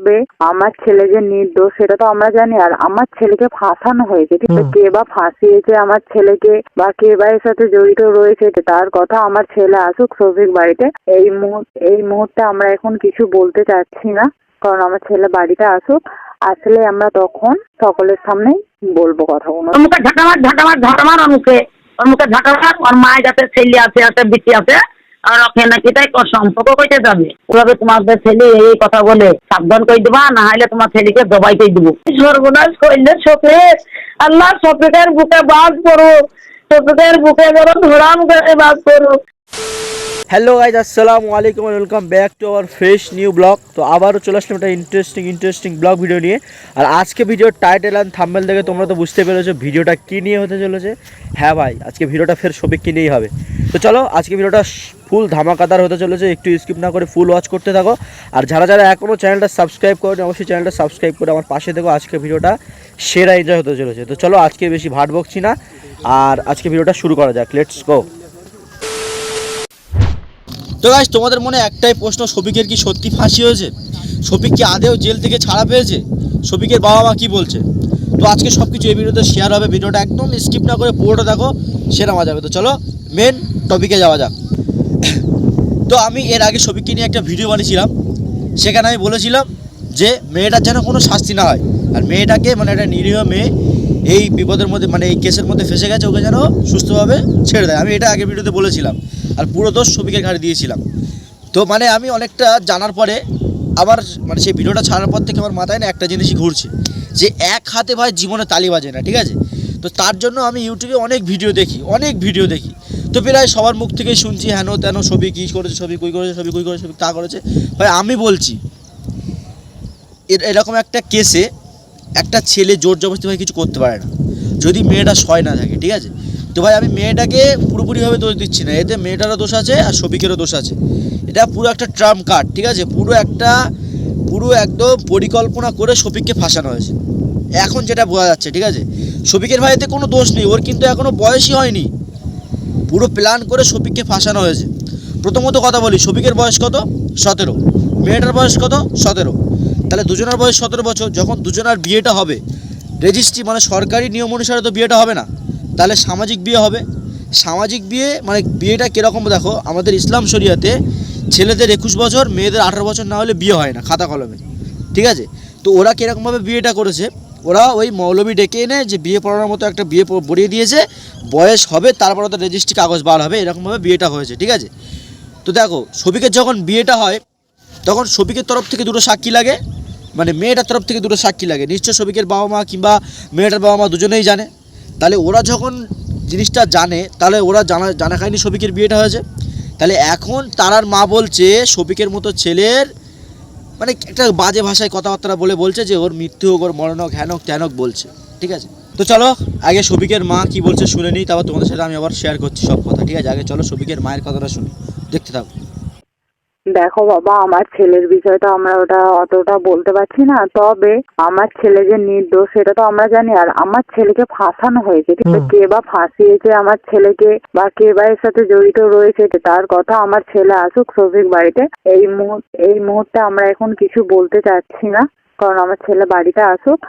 তবে আমার ছেলে যে নির্দোষ সেটা তো আমরা জানি, আর আমার ছেলেকে ফাঁসানো হয়েছে, ঠিক আছে? কে বা ফাঁসিয়েছে আমার ছেলেকে বা কে বা এর সাথে জড়িত রয়েছে তার কথা আমার ছেলে আসুক শফিক বাড়িতে। এই মুহূর্তে আমরা এখন কিছু বলতে চাচ্ছি না, কারণ আমার ছেলে বাড়িতে আসুক, আসলে আমরা তখন সকলের সামনেই বলবো কথাগুলো। মুখে ঝাঁটামার ওর মুখে ঝাঁটামার ওর মায়ের যাতে ছেলে আছে বিটি আছে আর ওকে নাকি তাই সম্পর্ক কইতে যাবে ওভাবে তোমাদের ছেলে এই কথা বলে সাবধান করে দিবা, না হলে তোমার ছেলেকে জবাই করে দিব। সর্বনাশ করলে শফিক, আল্লাহ শফিকের বুকে বাদ করো, শফিকের বুকে যেন ধরাম করে বাদ করো। হ্যালো গাইজ, আসসালামু আলাইকুম, welcome back to our fresh new blog. তো আবারও চলে আসলাম একটা ইন্টারেস্টিং ব্লগ ভিডিও নিয়ে। আর আজকে ভিডিওর টাইটেল অ্যান্ড থাম্বনেল দেখে তোমরা তো বুঝতে পেরেছো ভিডিওটা কী নিয়ে হতে চলেছে। হ্যাঁ ভাই, আজকে ভিডিওটা ফের সবিককে নিয়েই হবে। তো চলো, আজকে ভিডিওটা ফুল ধামাকাদার হতে চলেছে, একটু স্কিপ না করে ফুল ওয়াচ করতে থাকো। আর যারা যারা এখনও চ্যানেলটা সাবস্ক্রাইব করেনি অবশ্যই চ্যানেলটা সাবস্ক্রাইব করে আমার পাশে দেখো। আজকে ভিডিওটা সেরা এনজয় হতে চলেছে। তো চলো, আজকে বেশি ভাট বকছি না, আর আজকে ভিডিওটা শুরু করা যাক। Let's go. তো গাইস, তোমাদের মনে একটাই প্রশ্ন, শফিকের কি সত্যি ফাঁসি হয়েছে? শফিক কি আদেও জেল থেকে ছাড়া পেয়েছে? শফিকের বাবা মা কি বলছে? তো আজকে সব কিছু এই ভিডিওতে শেয়ার হবে। ভিডিওটা একদম স্কিপ না করে পুরোটা দেখো, সেরা মজা যাবে। তো চলো মেন টপিকে যাওয়া যাক। তো আমি এর আগে শফিককে নিয়ে একটা ভিডিও বানিয়েছিলাম, সেখানে আমি বলেছিলাম যে মেয়েটার যেন কোনো শাস্তি না হয়, আর মেয়েটাকে মানে একটা নিরীহ মেয়ে এই বিপদের মধ্যে মানে এই কেসের মধ্যে ফেসে গেছে, ওকে যেন সুস্থভাবে ছেড়ে দেয়। আমি এটা আগে ভিডিওতে বলেছিলাম, আর পুরো দোষ শফিকের ঘাড়ে দিয়েছিলাম। তো মানে আমি অনেকটা জানার পরে আবার মানে সেই ভিডিওটা ছাড়ার পর থেকে আমার মাথায় না একটা জিনিসই ঘুরছে, যে এক হাতে ভাই জীবনে তালি বাজে না, ঠিক আছে? তো তার জন্য আমি ইউটিউবে অনেক ভিডিও দেখি। তো প্রায় সবার মুখ থেকেই শুনছি হেন তেন, ছবি কী করেছে, ছবি কই করেছে, ছবি কই করেছে, ছবি তা করেছে। ভাই আমি বলছি, এরকম একটা কেসে একটা ছেলে জোর জবরদস্তি ভাই কিছু করতে পারে না, যদি মেয়েটা সয় না থাকে, ঠিক আছে? তো ভাই আমি মেয়েটাকে পুরোপুরিভাবে দোষ দিচ্ছি না, এতে মেয়েটারও দোষ আছে আর শফিকেরও দোষ আছে। এটা পুরো একটা ট্রাম্প কার্ড, ঠিক আছে? পুরো একদম পরিকল্পনা করে শফিককে ফাঁসানো হয়েছে, এখন যেটা বোঝা যাচ্ছে, ঠিক আছে? শফিকের ভাই এতে কোনো দোষ নেই, ওর কিন্তু এখনও বয়সই হয়নি, পুরো প্ল্যান করে শফিককে ফাঁসানো হয়েছে। প্রথমত কথা বলি, শফিকের বয়স কত? 17, মেয়েটার বয়স কত? 17। তাহলে দুজনের বয়স 17 বছর। যখন দুজনের বিয়েটা হবে, রেজিস্ট্রি মানে সরকারি নিয়ম অনুসারে তো বিয়েটা হবে না, তাহলে সামাজিক বিয়ে হবে। সামাজিক বিয়ে মানে বিয়েটা কীরকম দেখো, আমাদের ইসলাম শরিয়াতে ছেলেদের 21 বছর, মেয়েদের 18 বছর না হলে বিয়ে হয় না খাতা কলমে, ঠিক আছে? তো ওরা কীরকমভাবে বিয়েটা করেছে, ওরা ওই মৌলবি ডেকে এনে যে বিয়ে পড়ানোর মতো একটা বিয়ে পড়িয়ে দিয়েছে, বয়স হবে তারপর ওদের রেজিস্ট্রি কাগজ বার হবে, এরকমভাবে বিয়েটা হয়েছে, ঠিক আছে? তো দেখো, শফিকের যখন বিয়েটা হয় তখন শফিকের তরফ থেকে দুটো সাক্ষী লাগে, মানে মেয়েটার তরফ থেকে দুটো সাক্ষী লাগে। নিশ্চয় শফিকের বাবা মা কিংবা মেয়েটার বাবা মা দুজনেই জানে। তাহলে ওরা যখন জিনিসটা জানে, তাহলে ওরা জানা খায়নি শফিকের বিয়েটা হয়েছে। তাহলে এখন তারার মা বলছে শফিকের মতো ছেলের মানে একটা বাজে ভাষায় কথাবার্তা বলছে যে ওর মৃত্যু হোক, ওর মরণ হোক, হ্যানক ত্যানক বলছে, ঠিক আছে? তো চলো আগে শফিকের মা কি বলছে শুনে নিই, তারপর তোমাদের সাথে আমি আবার শেয়ার করছি সব কথা, ঠিক আছে? আগে চলো শফিকের মায়ের কথাটা শুনি, দেখতে থাকো। দেখো বাবা, আমার ছেলের বিষয়টা আমরা অতটা বলতে পারছি না, তবে আমার ছেলে যে নির্দোষ সেটা তো আমরা জানি, আর আমার ছেলেকে ফাঁসানো হয়েছে, ঠিক আছে? কে বা ফাঁসিয়েছে আমার ছেলেকে বা কে বা এর সাথে জড়িত রয়েছে তার কথা আমার ছেলে আসুক শফিক বাড়িতে। এই মুহূর্তে আমরা এখন কিছু বলতে চাচ্ছি না, কারণ আমার ছেলে বাড়িতে আসুক,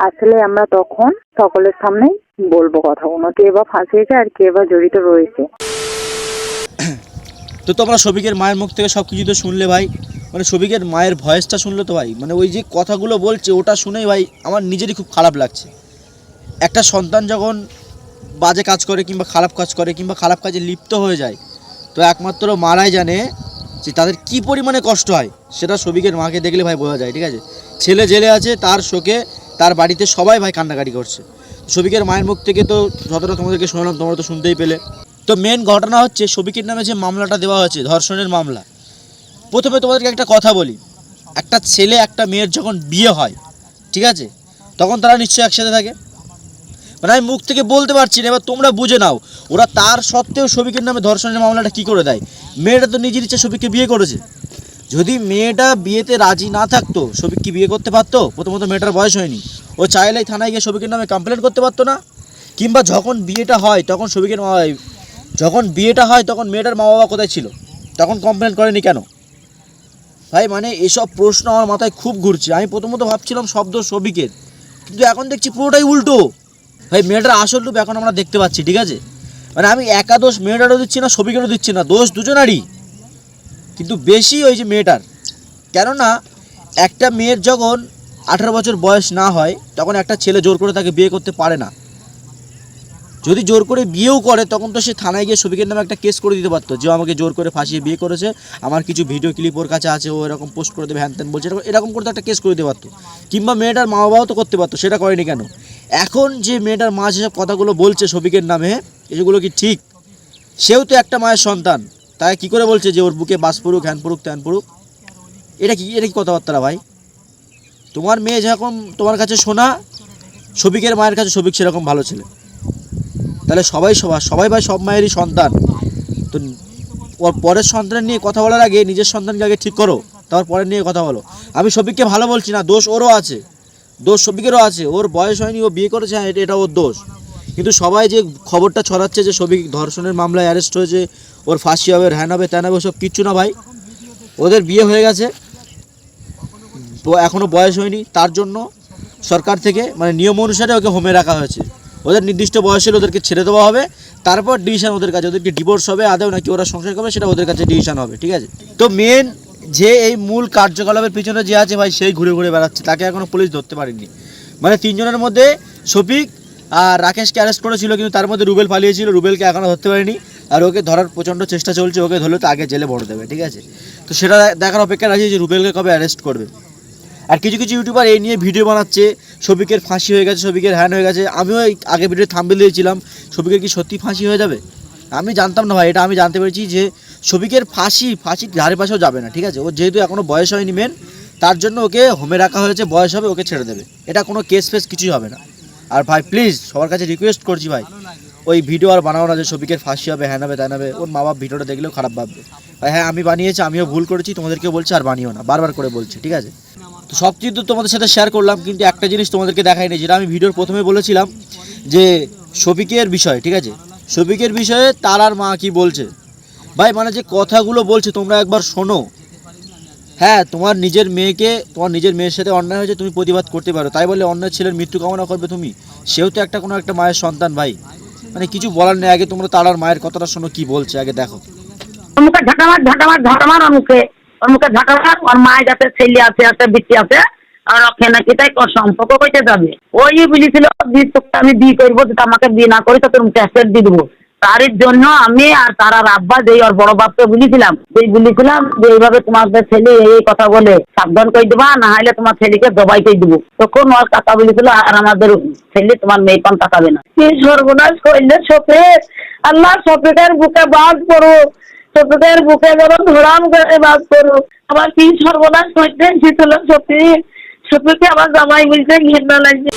আসলে আমরা তখন সকলের সামনেই বলবো কথাগুলো, কে বা ফাঁসিয়েছে আর কে বা জড়িত রয়েছে। তো তোমরা শফিকের মায়ের মুখ থেকে সব কিছু তো শুনলে ভাই, মানে শফিকের মায়ের ভয়েসটা শুনলে তো ভাই, মানে ওই যে কথাগুলো বলছে ওটা শুনেই ভাই আমার নিজেরই খুব খারাপ লাগছে। একটা সন্তান যখন বাজে কাজ করে কিংবা খারাপ কাজ করে কিংবা খারাপ কাজে লিপ্ত হয়ে যায়, তো একমাত্র মারাই জানে যে তাদের কি পরিমাণে কষ্ট হয়, সেটা শফিকের মাকে দেখলে ভাই বোঝা যায়, ঠিক আছে? ছেলে জেলে আছে, তার শোকে তার বাড়িতে সবাই ভাই কান্নাকাটি করছে। শফিকের মায়ের মুখ থেকে তো যতটা তোমাদেরকে শোনালাম তোমরা তো শুনতেই পেলে। তো মেন ঘটনা হচ্ছে শফিকের নামে যে মামলাটা দেওয়া হয়েছে, ধর্ষণের মামলা। প্রথমে তোমাদেরকে একটা কথা বলি, একটা ছেলে একটা মেয়ের যখন বিয়ে হয়, ঠিক আছে, তখন তারা নিশ্চয়ই একসাথে থাকে, মানে আমি মুখ থেকে বলতে পারছি না, এবার তোমরা বুঝে নাও। ওরা তার সত্ত্বেও শফিকের নামে ধর্ষণের মামলাটা কী করে দেয়? মেয়েটা তো নিজের ইচ্ছে শফিককে বিয়ে করেছে, যদি মেয়েটা বিয়েতে রাজি না থাকতো শফিক কি বিয়ে করতে পারতো? প্রথমত মেয়েটার বয়স হয়নি, ও চাইলেই থানায় গিয়ে শফিকের নামে কমপ্লেন করতে পারতো না? কিংবা যখন বিয়েটা হয় তখন মেয়েটার মা বাবা কোথায় ছিল? তখন কমপ্লেন করেনি কেন? ভাই মানে এসব প্রশ্ন আমার মাথায় খুব ঘুরছে। আমি প্রথমত ভাবছিলাম শব্দ শফিকের, কিন্তু এখন দেখছি পুরোটাই উল্টো। ভাই মেয়েটার আসল রূপ এখন আমরা দেখতে পাচ্ছি, ঠিক আছে? মানে আমি একা দোষ মেয়েটারও দিচ্ছি না, শফিকেরও দিচ্ছি না, দোষ দুজনারই, কিন্তু বেশি ওই যে মেয়েটার। কেননা একটা মেয়ের যখন 18 বছর বয়স না হয় তখন একটা ছেলে জোর করে তাকে বিয়ে করতে পারে না। যদি জোর করে বিয়েও করে তখন তো সে থানায় গিয়ে শফিকের নামে একটা কেস করে দিতে পারতো, যে আমাকে জোর করে ফাঁসিয়ে বিয়ে করেছে, আমার কিছু ভিডিও ক্লিপ ওর কাছে আছে, ও এরকম পোস্ট করে দেবে, হ্যান ত্যান বলছে, এরকম করতে একটা কেস করে দিতে পারতো। কিংবা মেয়েটার মা বাবাও তো করতে পারতো, সেটা করেনি কেন? এখন যে মেয়েটার মা যেসব কথাগুলো বলছে শফিকের নামে, এগুলো কি ঠিক? সেও তো একটা মায়ের সন্তান, তাই কি করে বলছে যে ওর বুকে বাস পড়ুক, হ্যান পড়ুক, ত্যান পড়ুক? এটা কি কথাবার্তা ভাই? তোমার মেয়ে যেরকম তোমার কাছে শোনা, শফিকের মায়ের কাছে শফিক সেরকম ভালো ছেলে। তাহলে সবাই ভাই সব মায়েরই সন্তান। তো ওর পরের সন্তান নিয়ে কথা বলার আগে নিজের সন্তানকে আগে ঠিক করো, তারপর পরের নিয়ে কথা বলো। আমি শফিককে ভালো বলছি না, দোষ ওরও আছে, দোষ শফিকেরও আছে। ওর বয়স হয়নি, ও বিয়ে করেছে, হ্যাঁ এটা ওর দোষ। কিন্তু সবাই যে খবরটা ছড়াচ্ছে যে শফিক ধর্ষণের মামলায় অ্যারেস্ট হয়েছে, ওর ফাঁসি হবে, হ্যান হবে, ত্যান হবে, ওসব কিচ্ছু না ভাই। ওদের বিয়ে হয়ে গেছে, এখনও বয়স হয়নি, তার জন্য সরকার থেকে মানে নিয়ম অনুসারে ওকে হোমে রাখা হয়েছে। ওদের নির্দিষ্ট বয়স হলে ওদেরকে ছেড়ে দেওয়া হবে, তারপর ডিসিশন ওদের কাছে, ওদেরকে ডিভোর্স হবে আদেও নাকি ওরা সংসার করবে সেটা ওদের কাছে ডিসিশন হবে, ঠিক আছে? তো মেন যে এই মূল কার্যকলাপের পিছনে যে আছে ভাই, সেই ঘুরে ঘুরে বেড়াচ্ছে, তাকে এখনও পুলিশ ধরতে পারেনি। মানে তিনজনের মধ্যে শফিক আর রাকেশকে অ্যারেস্ট করেছিল, কিন্তু তার মধ্যে রুবেল পালিয়েছিল, রুবেলকে এখনও ধরতে পারেনি। আর ওকে ধরার প্রচণ্ড চেষ্টা চলছে, ওকে ধরলে তো আগে জেলে ভরে দেবে, ঠিক আছে? তো সেটা দেখার অপেক্ষা আছে যে রুবেলকে কবে অ্যারেস্ট করবে। আর কিছু কিছু ইউটিউবার এই নিয়ে ভিডিও বানাচ্ছে, শফিকের ফাঁসি হয়ে গেছে, শফিকের হ্যান হয়ে গেছে। আমিও এই আগে ভিডিও থাম্বনেল দিয়েছিলাম, শফিকের কি সত্যি ফাঁসি হয়ে যাবে? আমি জানতাম না ভাই, এটা আমি জানতে পেরেছি যে শফিকের ফাঁসির ধারে পাশেও যাবে না, ঠিক আছে? ও যেহেতু এখনও বয়স হয়নি মেন, তার জন্য ওকে হোমে রাখা হয়েছে, বয়স হবে ওকে ছেড়ে দেবে, এটা কোনো কেস ফেস কিছুই হবে না। আর ভাই প্লিজ সবার কাছে রিকোয়েস্ট করছি ভাই, ওই ভিডিও আর বানাও না যে শফিকের ফাঁসি হবে, হ্যান হবে, ত্যান হবে। ওর মা বাপ ভিডিওটা দেখলেও খারাপ ভাববে ভাই। হ্যাঁ আমি বানিয়েছি, আমিও ভুল করেছি, তোমাদেরকেও বলছি আর বানিও না, বারবার করে বলছি, ঠিক আছে? তো সব কিছু তো তোমাদের সাথে শেয়ার করলাম, কিন্তু একটা জিনিস তোমাদেরকে দেখাইনি, যেটা আমি ভিডিওর প্রথমে বলেছিলাম, যে শফিকের বিষয়, ঠিক আছে? শফিকের বিষয়ে তারার মা কি বলছে ভাই, মানে যে কথাগুলো বলছে তোমরা একবার শোনো। হ্যাঁ তোমার নিজের মেয়ের সাথে অন্যায় হয়েছে, তুমি প্রতিবাদ করতে পারো, তাই বলে অন্য ছেলের মৃত্যু কামনা করবে তুমি? সেও তো কোনো একটা মায়ের সন্তান ভাই, মানে কিছু বলার নেই। আগে তোমরা তারার মায়ের কথাটা শোনো, কি বলছে আগে দেখো। ওর মুখে ঝাঁটা মার, ওর মুখে ঝাঁটা মার। ওর মায়ের যাতে ছেলে আছে, একটা বিটি আছে, আর ওখানে কি তাই সম্পর্ক করতে যাবে। ওই বলেছিল তোকে আমি বিয়ে করবো, যদি আমাকে বিয়ে না করি তো তোর ক্যাসেট দিয়ে দেবো। তার জন্য আমি আর তারার আব্বা যে ওর বড় বাপকে বলেছিলাম যে এইভাবে তোমাদের ছেলে এই কথা বলে সাবধান করে দেবা, না হলে তোমার ছেলেকে জবাই করে দেবো। তখন ওর কাকা বলেছিল আর আমাদের ছেলে তোমার মেয়ে পান তাকাবে না। কি সর্বনাশ করলে শফিক, আল্লাহ শফিকের বুকে বাদ করো, শফিকের বুকে যেন ধরাম করে বাদ করো। আমার কি সর্বনাশ করতে ছিল শফিককে আমার জামাই বলতে ঘৃণা লাগছে।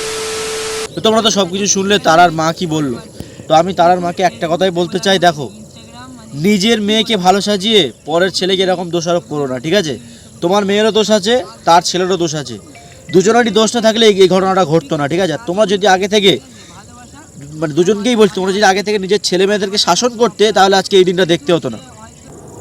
তো তোমরা তো সব কিছু শুনলে, তারার মা কি বললো। তো আমি তারার মাকে একটা কথাই বলতে চাই, দেখো নিজের মেয়েকে ভালো সাজিয়ে পরের ছেলেকে এরকম দোষারোপ করো না, ঠিক আছে? তোমার মেয়েরও দোষ আছে, তার ছেলেরও দোষ আছে, দুজনেরই দোষ না থাকলে এই ঘটনাটা ঘটতো না, ঠিক আছে? তোমরা যদি আগে থেকে, মানে দুজনকেই বলছি, তোমরা যদি আগে থেকে নিজের ছেলে মেয়েদেরকে শাসন করতে, তাহলে আজকে এই দিনটা দেখতে হতো না।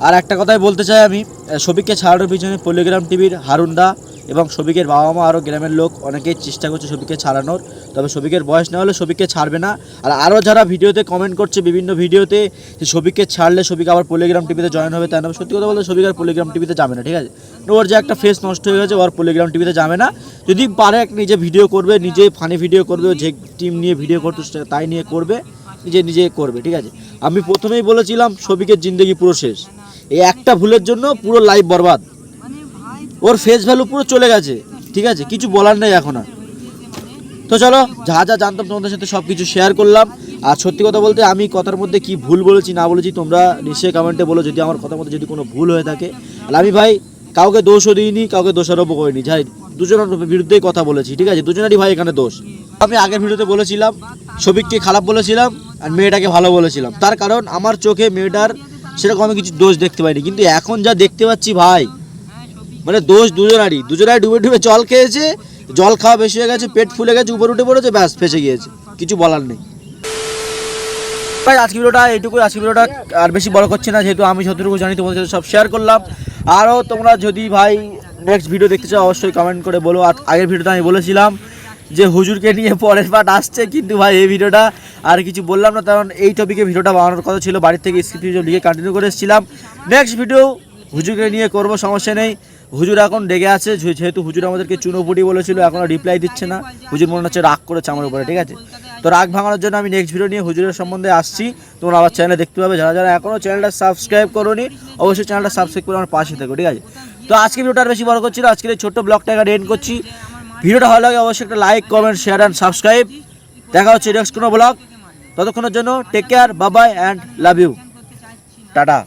আর একটা কথাই বলতে চাই আমি, শফিককে ছাড়ানোর পিছনে পল্লিগ্রাম টিভির হারুনদা এবং শফিকের বাবা মা আরও গ্রামের লোক অনেকেই চেষ্টা করছে শফিককে ছাড়ানোর, তবে শফিকের বয়স না হলে শফিককে ছাড়বে না। আর আরও যারা ভিডিওতে কমেন্ট করছে বিভিন্ন ভিডিওতে যে শফিককে ছাড়লে শফিক আবার পল্লিগ্রাম টিভিতে জয়েন হবে, তাই না? সত্যি কথা বলতে শফিক আর পল্লিগ্রাম টিভিতে যাবে না, ঠিক আছে? ওর যে একটা ফেস নষ্ট হয়ে গেছে, ওর পল্লিগ্রাম টিভিতে যাবে না। যদি পারে নিজে ভিডিও করবে, নিজে ফানি ভিডিও করবে, যে টিম নিয়ে ভিডিও করতে তাই নিয়ে করবে, নিজে করবে, ঠিক আছে? আমি প্রথমেই বলেছিলাম শফিকের জিন্দগি পুরো শেষ, এই একটা ভুলের জন্য পুরো লাইফ বরবাদ, ওর ফেস ভ্যালু পুরো চলে গেছে, ঠিক আছে? কিছু বলার নেই এখন আর। তো চলো, যা যা জানতাম তোমাদের সাথে সব কিছু শেয়ার করলাম। আর সত্যি কথা বলতে আমি কথার মধ্যে কি ভুল বলেছি না বলেছি তোমরা নিশ্চয়ই কমেন্টে বলো, যদি আমার কথার মধ্যে যদি কোনো ভুল হয়ে থাকে। আর আমি ভাই কাউকে দোষও দিইনি, কাউকে দোষারোপও করিনি, যাই দুজনের বিরুদ্ধেই কথা বলেছি, ঠিক আছে? দুজনেরই ভাই এখানে দোষ। আমি আগের ভিডিওতে বলেছিলাম শফিককে খারাপ বলেছিলাম আর মেয়েটাকে ভালো বলেছিলাম, তার কারণ আমার চোখে মেয়েটার সেরকম আমি কিছু দোষ দেখতে পাইনি। কিন্তু এখন যা দেখতে পাচ্ছি ভাই, মানে দোষ দুজনারই ডুবে ডুবে জল খেয়েছে, জল খাওয়া বেশি হয়ে গেছে, পেট ফুলে গেছে, উপর উঠে পড়েছে, ব্যাস ফেসে গিয়েছে, কিছু বলার নেই ভাই। আজকে ভিডিওটা এইটুকুই, আজকে ভিডিওটা আর বেশি বড় করছে না, যেহেতু আমি যতটুকু জানি তোমাদের সাথে সব শেয়ার করলাম। আরও তোমরা যদি ভাই নেক্সট ভিডিও দেখতে চাও অবশ্যই কমেন্ট করে বলো। আর আগের ভিডিওতে আমি বলেছিলাম যে হুজুরকে নিয়ে পরের পার্ট আসছে, কিন্তু ভাই এই ভিডিওটা আর কিছু বললাম না, কারণ এই টপিকে ভিডিওটা বানানোর কথা ছিল, বাড়ির থেকে স্ক্রিপ্ট লিখে কন্টিনিউ করে এসেছিলাম। নেক্সট ভিডিও হুজুরকে নিয়ে করব, সমস্যা নেই। হুজুর এখন ডেকে আছে, যেহেতু হুজুর আমাদেরকে চুনোপুটি বলেছিল, এখনও রিপ্লাই দিচ্ছে না। হুজুর মনে হচ্ছে রাগ করেছে আমার উপরে, ঠিক আছে? তো রাগ ভাঙানোর জন্য আমি নেক্সট ভিডিও নিয়ে হুজুরের সম্বন্ধে আসছি, তোমরা আমার চ্যানেলে দেখতে পাবে। যারা যারা এখনও চ্যানেলটা সাবস্ক্রাইব করোনি অবশ্যই চ্যানেলটা সাবস্ক্রাইব করে আমার পাশে থেকো, ঠিক আছে? তো আজকে ভিডিওটা আর বেশি বড় করছি না, আজকের এই ছোট্ট ব্লগটা এখানে এন্ড করছি। ভিডিওটা ভালো লাগে অবশ্যই একটা like, comment, share and subscribe. দেখা হচ্ছে নেক্সট কোনো ব্লগ, ততক্ষণের জন্য take care, bye bye and love you, tata.